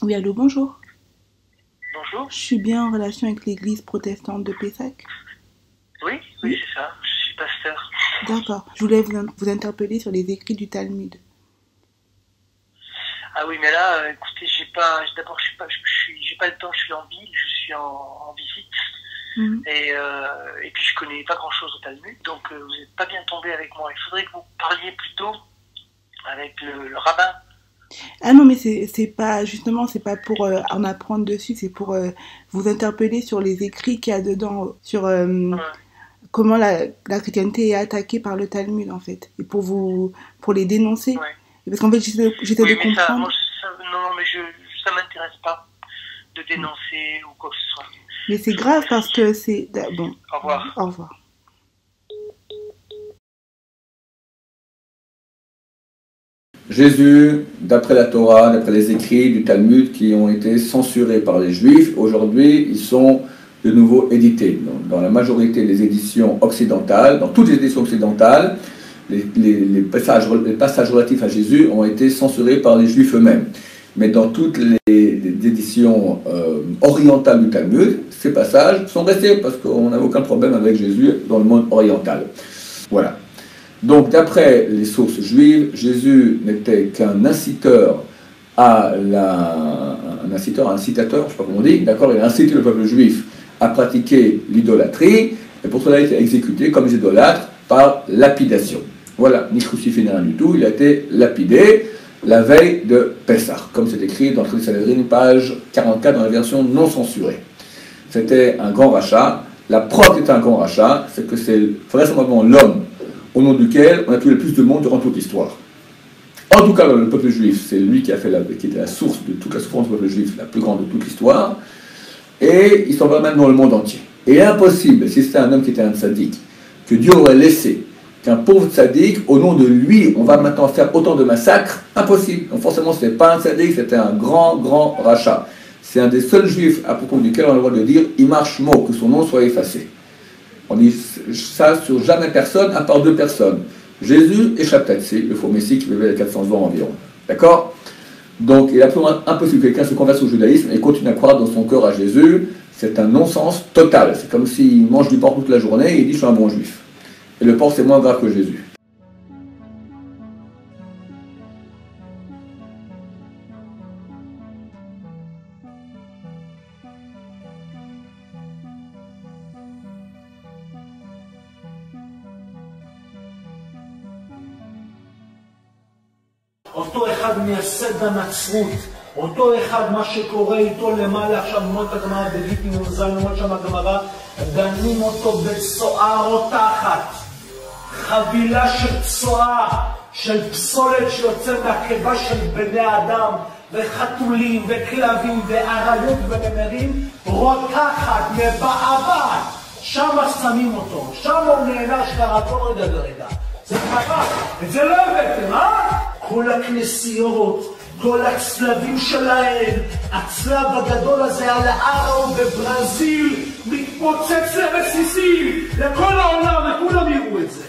Oui, allô, bonjour. Bonjour. Je suis bien en relation avec l'église protestante de Pessac. Oui, oui, Oui, c'est ça. Je suis pasteur. d'accord. Je voulais vous interpeller sur les écrits du Talmud. Ah oui, mais là, écoutez, j'ai pas. D'abord, j'ai pas le temps. Je suis en ville, je suis en visite, Mhm. et puis je connais pas grand-chose au Talmud, donc vous n'êtes pas bien tombé avec moi. Il faudrait que vous parliez plutôt avec le rabbin. Ah non, mais c'est pas, justement, c'est pas pour en apprendre dessus, c'est pour vous interpeller sur les écrits qu'il y a dedans, sur Euh, comment la chrétienté est attaquée par le Talmud, en fait, et pour les dénoncer. ouais. Et parce qu'en fait, j'essaie de Oui, mais ça, comprendre, non, non, mais ça m'intéresse pas de dénoncer ou quoi que ce soit. mais c'est Je vous grave parce remercie. que c'est... Bon, Au revoir. au revoir. Jésus, d'après la Torah, d'après les écrits du Talmud qui ont été censurés par les Juifs, aujourd'hui ils sont de nouveau édités. Dans la majorité des éditions occidentales, dans toutes les éditions occidentales, les passages relatifs à Jésus ont été censurés par les Juifs eux-mêmes. Mais dans toutes les éditions orientales du Talmud, ces passages sont restés parce qu'on n'a aucun problème avec Jésus dans le monde oriental. Voilà. Donc, d'après les sources juives, Jésus n'était qu'un inciteur un incitateur, je ne sais pas comment on dit, d'accord, il a incité le peuple juif à pratiquer l'idolâtrie, et pour cela il a été exécuté comme les idolâtres par lapidation. Voilà, ni crucifié ni rien du tout, il a été lapidé la veille de Pessah, comme c'est écrit dans le Sanhedrin, page 44 dans la version non censurée. C'était un grand rachat. La preuve que c'était un grand rachat, c'est que c'est vraisemblablement l'homme au nom duquel on a tué le plus de monde durant toute l'histoire. En tout cas, le peuple juif, c'est lui qui était la source de toute la souffrance du peuple juif, la plus grande de toute l'histoire, et il s'en va même dans le monde entier. Et il est impossible, si c'était un homme qui était un tzaddik, que Dieu aurait laissé qu'un pauvre tzaddik, au nom de lui, on va maintenant faire autant de massacres, impossible. Donc forcément, ce n'était pas un tzaddik, c'était un grand, grand rachat. C'est un des seuls juifs à propos duquel on a le droit de dire « Imar Shmo », que son nom soit effacé. On dit ça sur jamais personne, à part deux personnes. Jésus et Shabtatsi, le faux messie qui vivait à 400 ans environ. D'accord? Donc il est absolument impossible que quelqu'un se converse au judaïsme et continue à croire dans son cœur à Jésus. C'est un non-sens total. C'est comme s'il mange du porc toute la journée et il dit « Je suis un bon juif ». Et le porc, c'est moins grave que Jésus. אותו אחד מייסד הנצרות, אותו אחד מה שקורה איתו למעלה עכשיו מות הגמרא בגיטי מוזל מות שם הגמרא, דנים אותו בצואה רותחת, חבילה של צואה, של פסולת שיוצא מהקיבה של בני אדם וחתולים וכלבים ואריות ונמרים, רותחת, מבעבעת, שם שמים אותו, שם הוא נענש ככה כל רגע לרגע. זה ככה, את זה לא הבאתם, כל הכנסיות, כל הצלבים שלהם, הצלב הגדול הזה על הארו בברזיל, מתפוצץ לרסיסים, לכל העולם, וכולם יראו את זה.